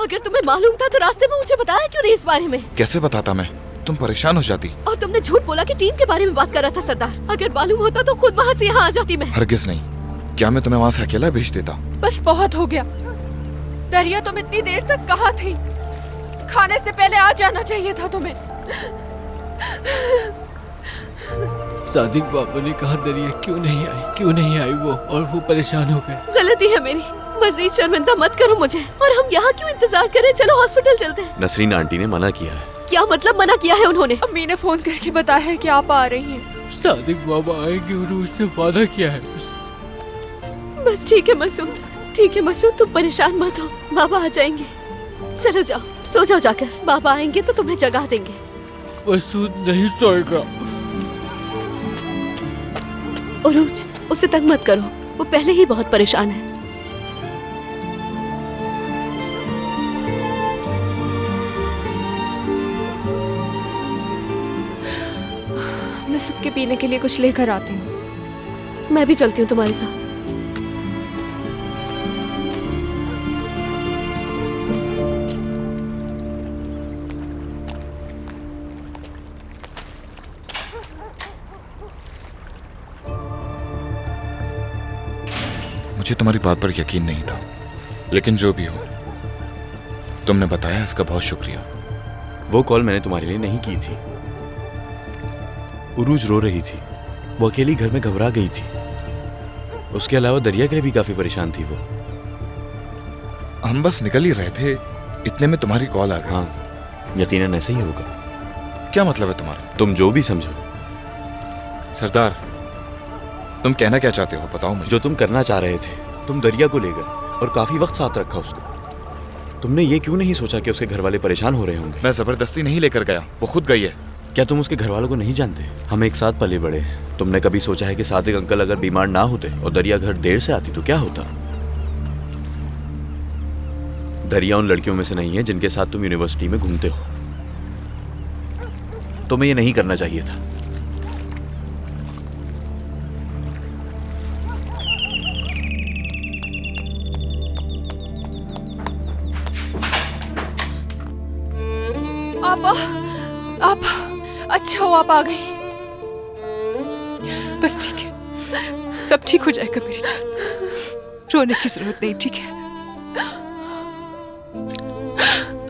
अगर तुम्हें मालूम था तो रास्ते में मुझे बताया क्यों नहीं इस बारे में? कैसे बताता मैं? तुम परेशान हो जाती। और तुमने झूठ बोला कि टीम के बारे में बात कर रहा था सरदार। अगर मालूम होता तो खुद वहाँ से यहाँ आ जाती मैं। हरगिज नहीं। क्या मैं तुम्हें वहाँ से अकेला भेज देता? बस बहुत हो गया। दरिया, तुम इतनी देर तक कहाँ थी? खाने से पहले आ जाना चाहिए था तुम्हें। सादिक बाबू ने कहा दरिया क्यों नहीं आई वो, और वो परेशान हो गए। गलती है मेरी, मजीद शर्मिंदा मत करो मुझे। और हम यहाँ क्यों इंतजार करें? चलो हॉस्पिटल चलते हैं। नसरीन आंटी ने मना किया है। क्या मतलब मना किया है उन्होंने? अम्मी ने फोन करके बताया है कि आप आ रही हैं। सादिक बाबा आएंगे और उसने वादा किया है। बस ठीक है मसूद, ठीक है मसूद, तुम परेशान मत हो, बाबा आ जाएंगे। चलो जाओ, सो जाओ जाकर, बाबा आएंगे तो तुम्हें जगा देंगे। मसूद नहीं सोएगा। उरूज, उसे तंग मत करो, वो पहले ही बहुत परेशान है। मैं सबके पीने के लिए कुछ लेकर आती हूँ। मैं भी चलती हूँ तुम्हारे साथ। मुझे तुम्हारी बात पर यकीन नहीं था, लेकिन जो भी हो, तुमने बताया इसका बहुत शुक्रिया। वो कॉल मैंने तुम्हारे लिए नहीं की थी। उरूज रो रही थी, वो अकेली घर में घबरा गई थी। उसके अलावा दरिया के लिए भी काफी परेशान थी वो। हम बस निकल ही रहे थे, इतने में तुम्हारी कॉल आ गई। हाँ, यकीनन ऐसे ही होगा। क्या मतलब है तुम्हारा? तुम जो भी समझो। सरदार, तुम कहना क्या चाहते हो बताओ मुझे। जो तुम करना चाह रहे थे, तुम दरिया को ले गए और काफी वक्त साथ रखा उसको। तुमने ये क्यों नहीं सोचा कि उसके घर वाले परेशान हो रहे होंगे? मैं जबरदस्ती नहीं लेकर गया, वो खुद गई है। क्या तुम उसके घर वालों को नहीं जानते? हम एक साथ पले बड़े हैं। तुमने कभी सोचा है कि सादिक अंकल अगर बीमार ना होते और दरिया घर देर से आती तो क्या होता? दरिया उन लड़कियों में से नहीं है जिनके साथ तुम यूनिवर्सिटी में घूमते हो। तुम्हें ये नहीं करना चाहिए था। आप अच्छा हो, आप आ गई। बस ठीक है, सब ठीक हो जाएगा मेरी जान। रोने की जरूरत नहीं, ठीक है?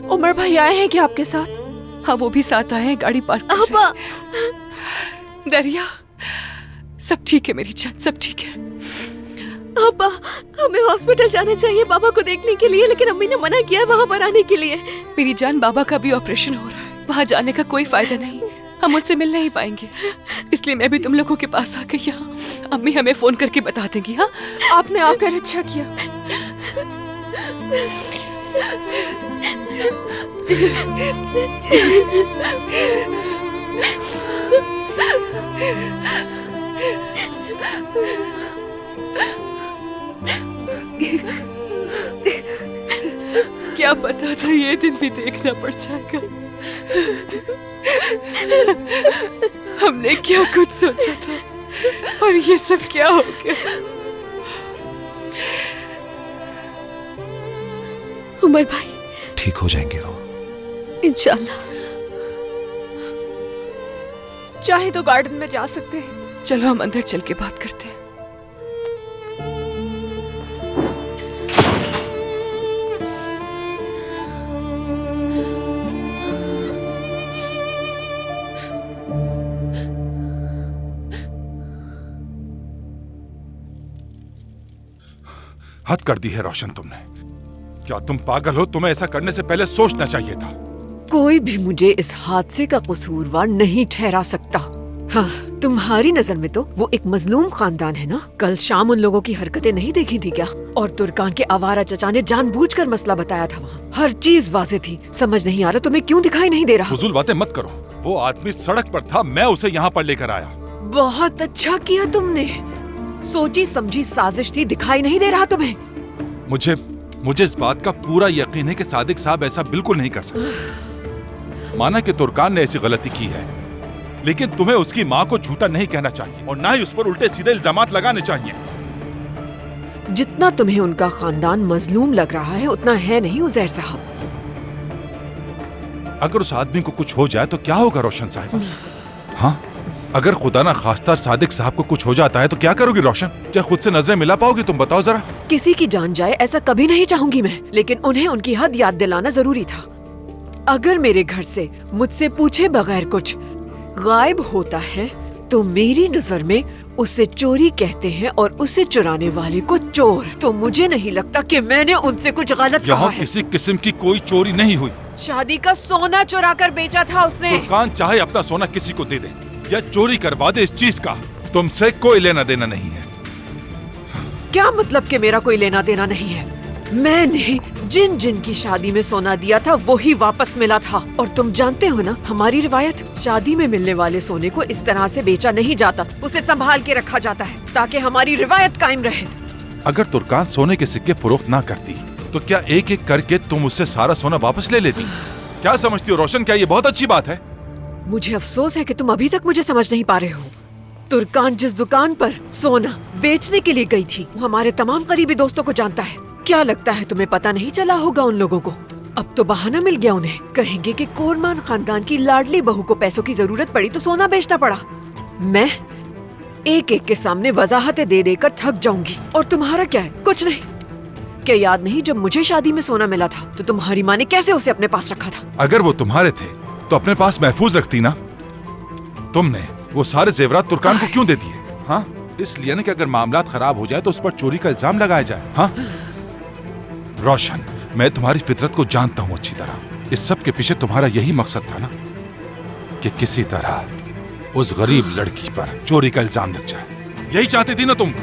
उमर भाई आए हैं क्या आपके साथ? हाँ, वो भी साथ आए हैं, गाड़ी पार्क कर रहे हैं। दरिया, सब ठीक है मेरी जान, सब ठीक है। अब्बा, हमें हॉस्पिटल जाना चाहिए बाबा को देखने के लिए, लेकिन अम्मी ने मना किया वहाँ पर आने के लिए। मेरी जान, बाबा का भी ऑपरेशन हो रहा है, वहाँ जाने का कोई फायदा नहीं, हम उनसे मिल नहीं पाएंगे। इसलिए मैं भी तुम लोगों के पास आ गई यहाँ। अम्मी हमें फोन करके बता देंगी। हाँ, आपने आकर अच्छा किया। क्या पता था ये दिन भी देखना पड़ जाएगा। हमने क्या कुछ सोचा था और ये सब क्या हो गया। उमर भाई ठीक हो जाएंगे वो, इंशाल्लाह। चाहे तो गार्डन में जा सकते हैं। चलो हम अंदर चल के बात करते हैं। हद कर दी है रोशन तुमने। क्या तुम पागल हो? तुम्हें ऐसा करने से पहले सोचना चाहिए था। कोई भी मुझे इस हादसे का कसूरवार नहीं ठहरा सकता। हाँ, तुम्हारी नजर में तो वो एक मजलूम खानदान है ना। कल शाम उन लोगों की हरकतें नहीं देखी थी क्या? और तुर्कान के आवारा चचा ने जानबूझकर मसला बताया था वहाँ। हर चीज वाज़ेह थी। समझ नहीं आ रहा तुम्हें क्यों दिखाई नहीं दे रहा? फजूल बातें मत करो। वो आदमी सड़क पर था, मैं उसे यहाँ पर लेकर आया। बहुत अच्छा किया तुमने। सोची समझी साजिश थी, दिखाई नहीं दे रहा तुम्हें? मुझे इस बात का पूरा यकीन है कि सादिक साहब ऐसा बिल्कुल नहीं कर सकते। माना कि तुर्कान ने ऐसी गलती की है, लेकिन तुम्हें उसकी माँ को झूठा नहीं कहना चाहिए और ना ही उस पर उल्टे सीधे इल्जामात लगाने चाहिए। जितना तुम्हें उनका खानदान मजलूम लग रहा है उतना है नहीं उजैर साहब। अगर उस आदमी को कुछ हो जाए तो क्या होगा रोशन साहब? हाँ, अगर खुदा ना खास्ता सादिक साहब को कुछ हो जाता है तो क्या करोगी रोशन? क्या खुद से नजरें मिला पाओगी? तुम बताओ जरा। किसी की जान जाए ऐसा कभी नहीं चाहूंगी मैं, लेकिन उन्हें उनकी हद याद दिलाना जरूरी था। अगर मेरे घर से मुझसे पूछे बगैर कुछ गायब होता है तो मेरी नजर में उसे चोरी कहते हैं और उसे चुराने वाले को चोर। तो मुझे नहीं लगता कि मैंने उनसे कुछ गलत कहा यहाँ है। किसी किस्म की कोई चोरी नहीं हुई। शादी का सोना चुरा कर बेचा था उसने। तुर्कान चाहे अपना सोना किसी को दे दे या चोरी करवा दे, इस चीज का तुमसे कोई लेना देना नहीं है। क्या मतलब कि मेरा कोई लेना देना नहीं है? मैंने जिन जिन की शादी में सोना दिया था वो ही वापस मिला था। और तुम जानते हो ना हमारी रिवायत, शादी में मिलने वाले सोने को इस तरह से बेचा नहीं जाता, उसे संभाल के रखा जाता है ताकि हमारी रिवायत कायम रहे। अगर तुर्कान सोने के सिक्के फरोख्त ना करती तो क्या एक एक करके तुम उससे सारा सोना वापस ले लेती? क्या समझती हो रोशन, क्या ये बहुत अच्छी बात है? मुझे अफसोस है कि तुम अभी तक मुझे समझ नहीं पा रहे हो। तुर्कान जिस दुकान पर सोना बेचने के लिए गई थी वो हमारे तमाम करीबी दोस्तों को जानता है। क्या लगता है तुम्हें पता नहीं चला होगा उन लोगों को? अब तो बहाना मिल गया उन्हें, कहेंगे कि कोरमान खानदान की लाडली बहू को पैसों की जरूरत पड़ी तो सोना बेचना पड़ा। मैं एक एक के सामने वजाहतें दे देकर थक जाऊंगी। और तुम्हारा क्या है? कुछ नहीं। क्या याद नहीं जब मुझे शादी में सोना मिला था तो तुम्हारी माँ ने कैसे उसे अपने पास रखा था? अगर वो तुम्हारे थे तो अपने पास महफूज रखती ना। तुमने वो सारे जेवरात तुर्कान को क्यों दे दिए? हाँ, इसलिए ना कि अगर मामलात खराब हो जाए तो उस पर चोरी का इल्जाम लगाया जाए। हाँ रोशन, मैं तुम्हारी फितरत को जानता हूँ अच्छी तरह। इस सब के पीछे तुम्हारा यही मकसद था ना कि किसी तरह उस गरीब लड़की पर चोरी का इल्जाम लग जाए। यही चाहती थी ना तुम?